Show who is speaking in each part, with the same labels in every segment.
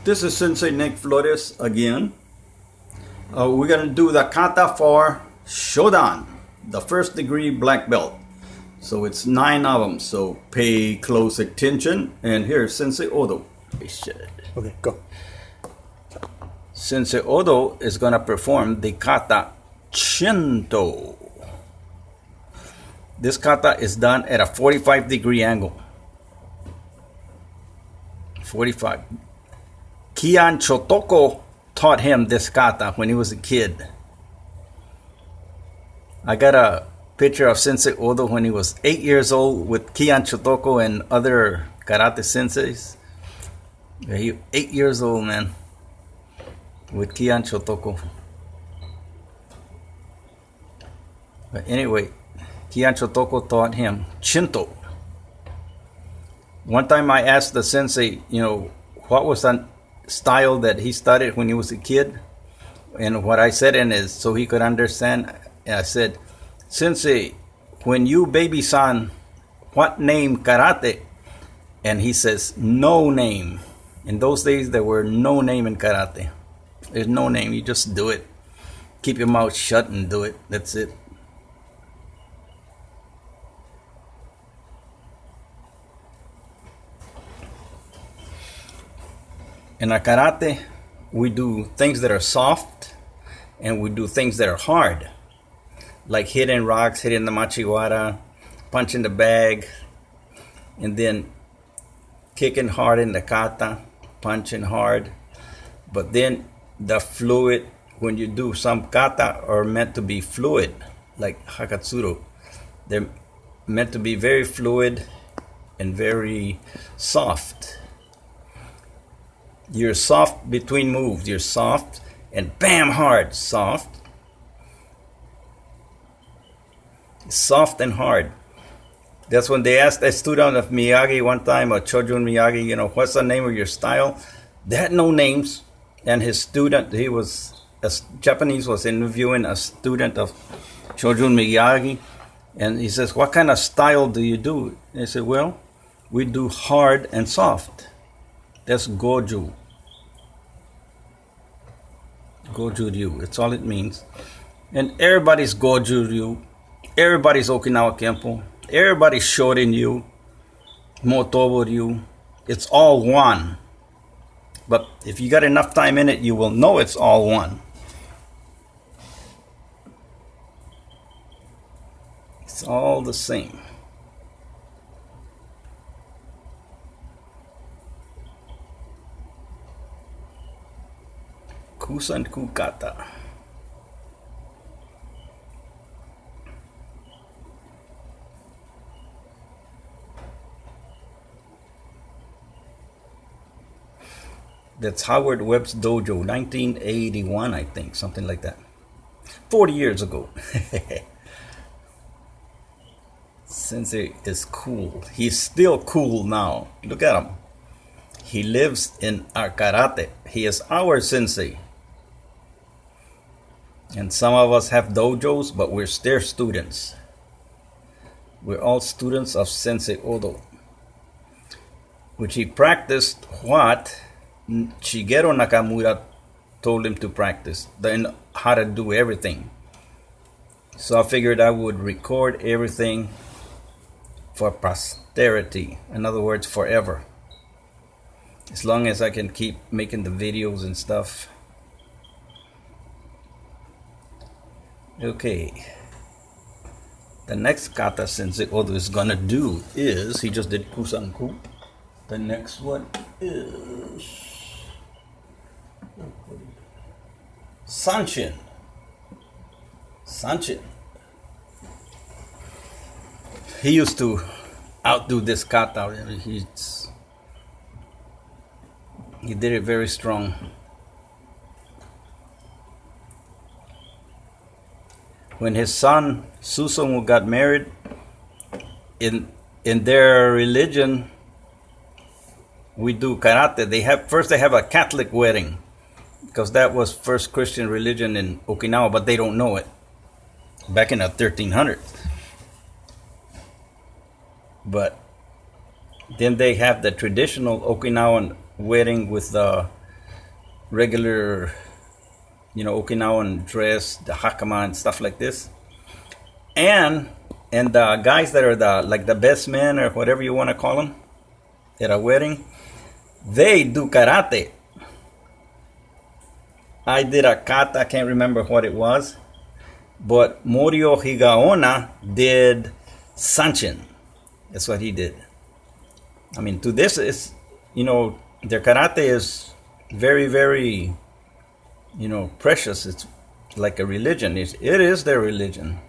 Speaker 1: This is Sensei Nick Flores again. We're going to do the kata for Shodan, the first degree black belt. So it's 9 of them, so pay close attention. And here's Sensei Odo.
Speaker 2: Okay, go.
Speaker 1: Sensei Odo is going to perform the kata Shinto. This kata is done at a 45-degree angle. 45. Kian Chotoko taught him this kata when he was a kid. I got a picture of Sensei Odo when he was 8 years old with Kian Chotoko and other karate senseis. Yeah, he 8 years old, man, with Kian Chotoko. But anyway, Kian Chotoko taught him Shinto. One time I asked the sensei, what was that style that he studied when he was a kid? And what I said in is, so he could understand, I said, Sensei, when you baby-san, what name karate? And he says, no name. In those days, there were no name in karate. There's no name. You just do it. Keep your mouth shut and do it. That's it. In our karate, we do things that are soft and we do things that are hard, like hitting rocks, hitting the machiwara, punching the bag, and then kicking hard in the kata, punching hard. But then the fluid, when you do some kata, are meant to be fluid, like hakatsuru. They're meant to be very fluid and very soft. You're soft between moves. You're soft and bam, hard. Soft. Soft and hard. That's when they asked a student of Miyagi one time, or Chojun Miyagi, what's the name of your style? They had no names. And his student, Japanese, was interviewing a student of Chojun Miyagi. And he says, what kind of style do you do? And they said, well, we do hard and soft. That's Goju. Goju Ryu. That's all it means. And everybody's Goju Ryu. Everybody's Okinawa Kenpo. Everybody's Shorin Ryu. Motobu Ryu. It's all one. But if you got enough time in it, you will know it's all one. It's all the same. Kusan Kukata. That's Howard Webb's Dojo, 1981, I think, something like that. 40 years ago. Sensei is cool. He's still cool now. Look at him. He lives in our karate. He is our sensei. And some of us have dojos, but we're still students. We're all students of Sensei Odo, which he practiced what Shigeru Nakamura told him to practice, then how to do everything. So I figured I would record everything for posterity. In other words, forever. As long as I can keep making the videos and stuff. Okay. The next kata Sensei Odo is gonna do is, he just did Kusanku. The next one is Sanshin. Sanshin. He used to outdo this kata. He did it very strong. When his son Susumu got married, in their religion, we do karate. They have a Catholic wedding, because that was first Christian religion in Okinawa, but they don't know it. Back in the 1300s. But then they have the traditional Okinawan wedding with the regular, Okinawan dress, the hakama and stuff like this. And the guys that are the best men or whatever you want to call them at a wedding, they do karate. I did a kata, I can't remember what it was, but Morio Higaona did sanchin. That's what he did. I mean, to this is, their karate is very, very, precious. It's like a religion. It is their religion.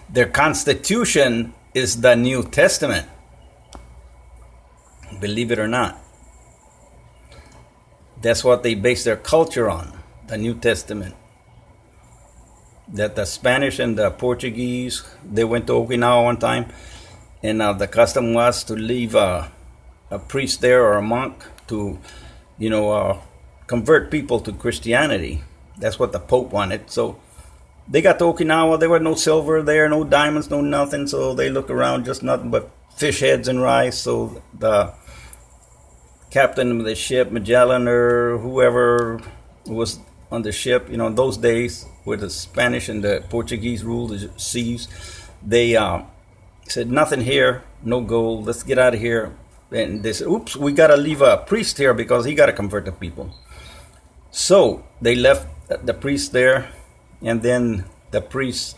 Speaker 1: Their constitution is the New Testament. Believe it or not. That's what they base their culture on, the New Testament. That the Spanish and the Portuguese, they went to Okinawa one time, and the custom was to leave a priest there or a monk to, convert people to Christianity. That's what the Pope wanted. So they got to Okinawa, there was no silver there, no diamonds, no nothing. So they look around, just nothing but fish heads and rice. So the captain of the ship, Magellan or whoever was on the ship, those days where the Spanish and the Portuguese ruled the seas, they said, nothing here, no gold, let's get out of here. And they said, oops, we got to leave a priest here because he got to convert the people. So they left the priest there, and then the priest,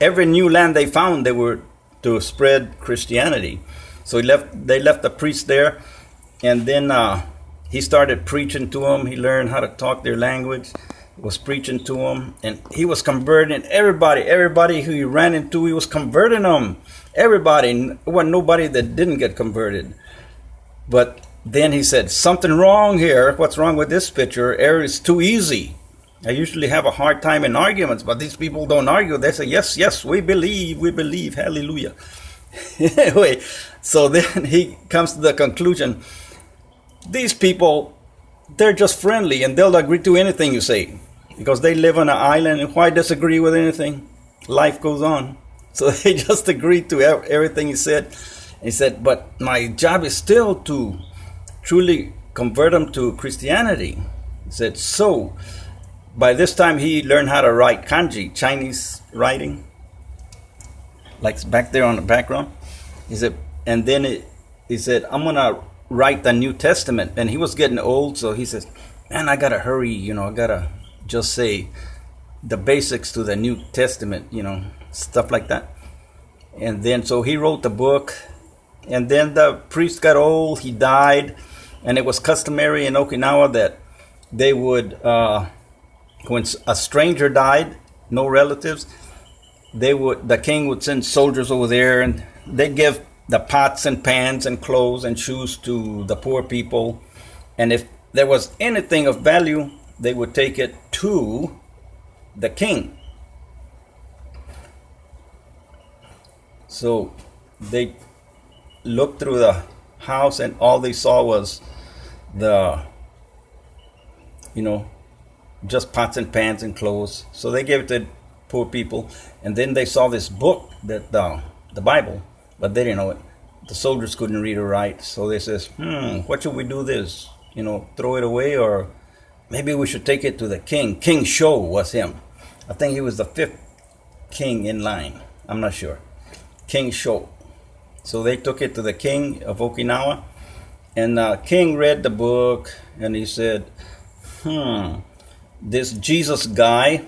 Speaker 1: every new land they found, they were to spread Christianity. So they left the priest there, and then he started preaching to them. He learned how to talk their language, was preaching to them, and he was converting everybody who he ran into, he was converting them. Everybody, there wasn't nobody that didn't get converted. But then he said, something wrong here. What's wrong with this picture? It's too easy. I usually have a hard time in arguments, but these people don't argue. They say, yes, we believe, hallelujah. Anyway, so then he comes to the conclusion, these people, they're just friendly and they'll agree to anything you say because they live on an island, and why disagree with anything? Life goes on. So they just agreed to everything he said. He said, but my job is still to truly convert them to Christianity. He said, so by this time he learned how to write kanji, Chinese writing, like back there on the background. He said, and then he said, I'm going to write the New Testament. And he was getting old, so he says, man, I got to hurry, I got to just say the basics to the New Testament, stuff like that. And then so he wrote the book, and then the priest got old, he died, and it was customary in Okinawa that they would, when a stranger died, no relatives, the king would send soldiers over there, and they give the pots and pans and clothes and shoes to the poor people. And if there was anything of value, they would take it to the king. So they looked through the house, and all they saw was just pots and pans and clothes. So they gave it to poor people. And then they saw this book, that the Bible, but they didn't know it. The soldiers couldn't read or write. So they says, what should we do this? Throw it away, or maybe we should take it to the king. King Sho was him. I think he was the 5th king in line. I'm not sure. King Sho. So they took it to the king of Okinawa, and the king read the book, and he said, this Jesus guy,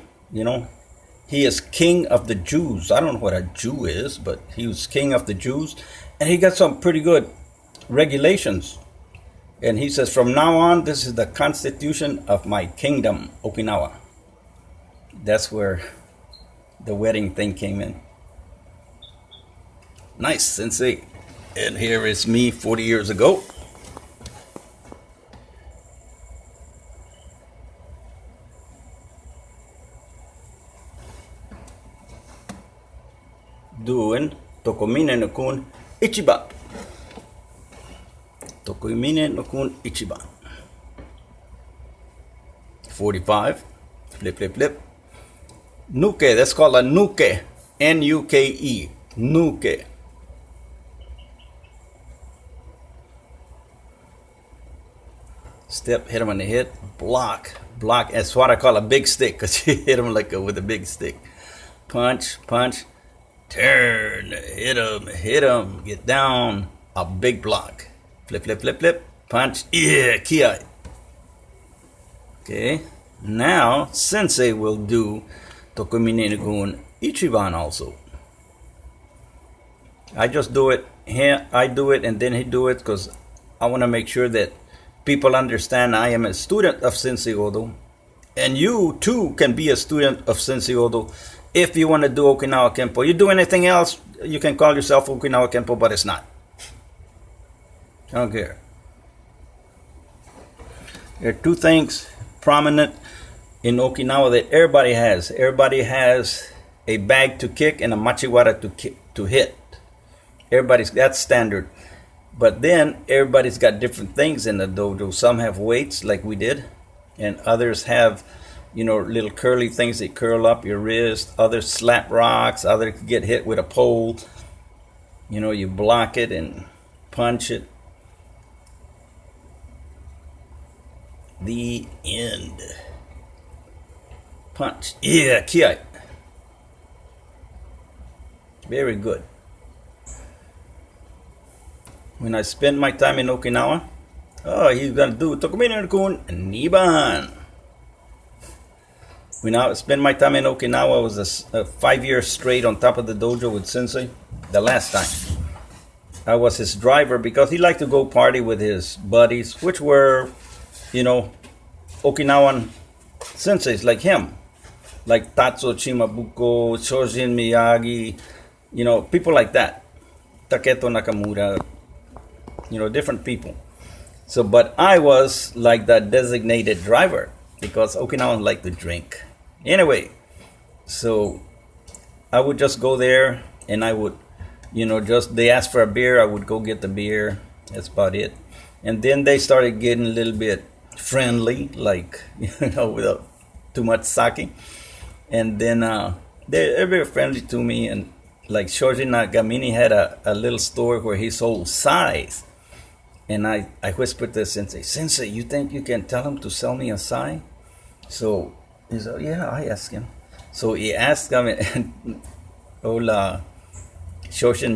Speaker 1: he is king of the Jews. I don't know what a Jew is, but he was king of the Jews, and he got some pretty good regulations. And he says, from now on, this is the constitution of my kingdom, Okinawa. That's where the wedding thing came in. Nice, Sensei. And here is me 40 years ago. Doing Tokomine no kun Ichiban. Tokomine no kun Ichiban. 45. Flip, flip, flip. Nuke, that's called a nuke. N-U-K-E. Nuke. Step, hit him on the head, block. That's what I call a big stick, because you hit him with a big stick. Punch, turn, hit him, get down, a big block. Flip, punch, kiai. Okay, now Sensei will do Tokumine Gun Ichiban also. I just do it, I do it, and then he do it, because I want to make sure that people understand I am a student of Sensei Odo, and you too can be a student of Sensei Odo if you want to do Okinawa Kenpo. You do anything else, you can call yourself Okinawa Kenpo, but it's not. I don't care. There are two things prominent in Okinawa that everybody has. Everybody has a bag to kick and a machiwara to hit. That's standard. But then everybody's got different things in the dojo. Some have weights like we did, and others have, little curly things that curl up your wrist. Others slap rocks. Others get hit with a pole. You block it and punch it. The end. Punch. Yeah, kiai. Very good. When I spend my time in Okinawa, he's gonna do Tokumine-kun Niban. When I spend my time in Okinawa, it was a 5 years straight on top of the dojo with Sensei. The last time, I was his driver because he liked to go party with his buddies, which were, Okinawan senseis like him, like Tatsuo Chimabuko, Shojin Miyagi, people like that, Taketo Nakamura, different people. So, but I was like that designated driver because Okinawans like to drink. Anyway, so I would just go there and I would, they asked for a beer, I would go get the beer. That's about it. And then they started getting a little bit friendly, like, without too much sake. And then they're very friendly to me. And like Shoji Nagamine had a little store where he sold sais. And I whispered to Sensei, you think you can tell him to sell me a sai? So he said, yeah, I asked him. So he asked him, and Ola Shoshin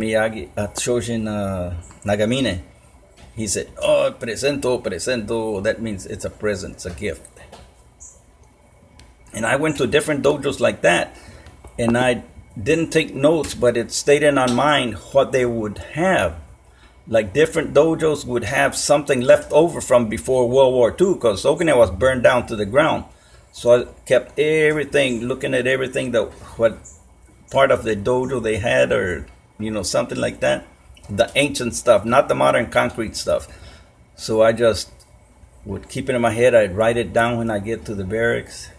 Speaker 1: Nagamine, he said, presento, that means it's a present, it's a gift. And I went to different dojos like that, and I didn't take notes, but it stayed in my mind what they would have. Like different dojos would have something left over from before World War II, because Okinawa was burned down to the ground. So I kept looking at everything what part of the dojo they had, or something like that. The ancient stuff, not the modern concrete stuff. So I just would keep it in my head. I'd write it down when I get to the barracks.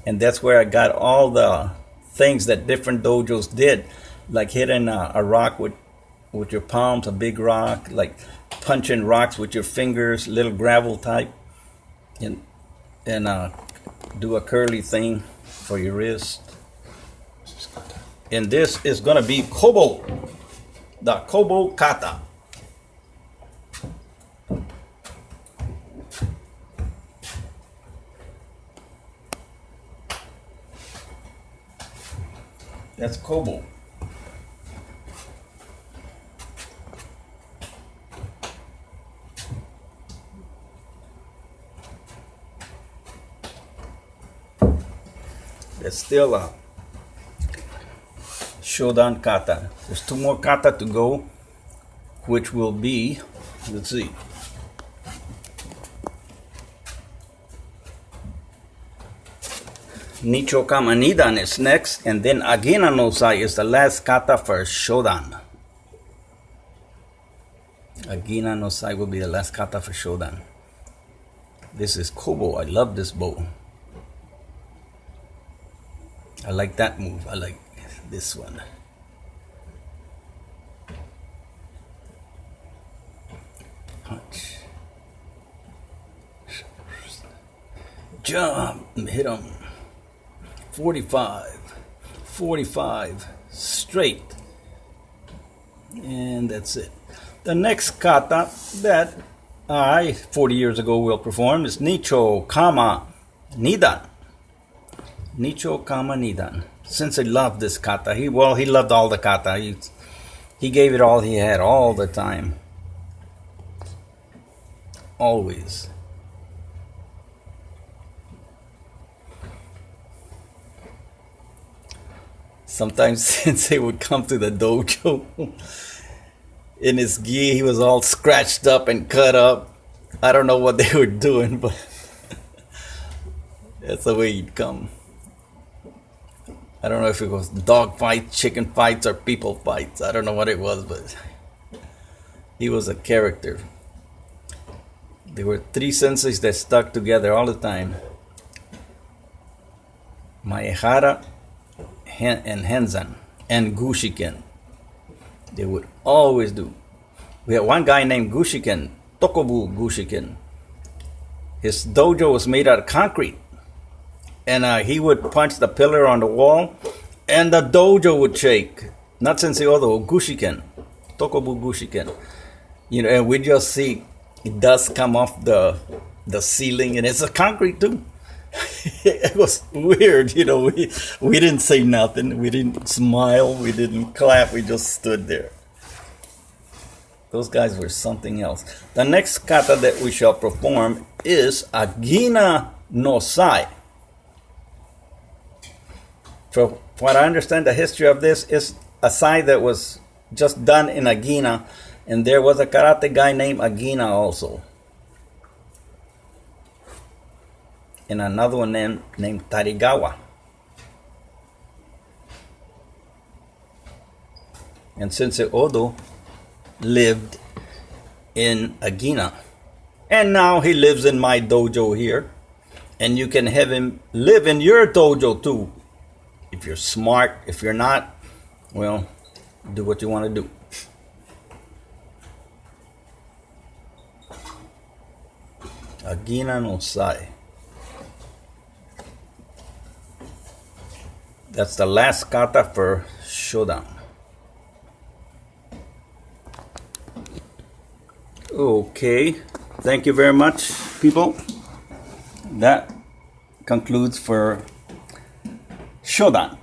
Speaker 1: And that's where I got all the things that different dojos did, like hitting a rock with your palms, a big rock, like punching rocks with your fingers, little gravel type, and do a curly thing for your wrist. And this is gonna be Kobo, the Kobo kata. That's Kobo. There's still a Shodan kata. There's 2 more kata to go, which will be, let's see. Nicho Kama Nidan is next, and then Agena no Sai is the last kata for Shodan. Agena no Sai will be the last kata for Shodan. This is Kobo. I love this bow. I like that move. I like this one. Punch. Jump. Hit him. 45. 45. Straight. And that's it. The next kata that I, 40 years ago, will perform is Nicho Kama Nidan. Nicho Kama Nidan. Sensei loved this kata. He loved all the kata. He gave it all he had all the time. Always. Sometimes Sensei would come to the dojo. In his gi, he was all scratched up and cut up. I don't know what they were doing, but that's the way he'd come. I don't know if it was dog fights, chicken fights, or people fights. I don't know what it was, but he was a character. There were 3 senseis that stuck together all the time. Maehara and Henzan and Gushiken. They would always do. We had one guy named Gushiken, Tokobu Gushiken. His dojo was made out of concrete. And he would punch the pillar on the wall, and the dojo would shake. Not Sensei Odo, Gushiken, Tokobu Gushiken. And we just see dust come off the ceiling, and it's a concrete too. It was weird, we didn't say nothing, we didn't smile, we didn't clap, we just stood there. Those guys were something else. The next kata that we shall perform is Agina no Sai. From what I understand, the history of this is a sai that was just done in Agina, and there was a karate guy named Agina also. And another one named Tarigawa. And Sensei Odo lived in Agina. And now he lives in my dojo here. And you can have him live in your dojo too. If you're smart, if you're not, well, do what you want to do. Agina no Sai. That's the last kata for Shodan. Okay, thank you very much, people. That concludes for Shodan.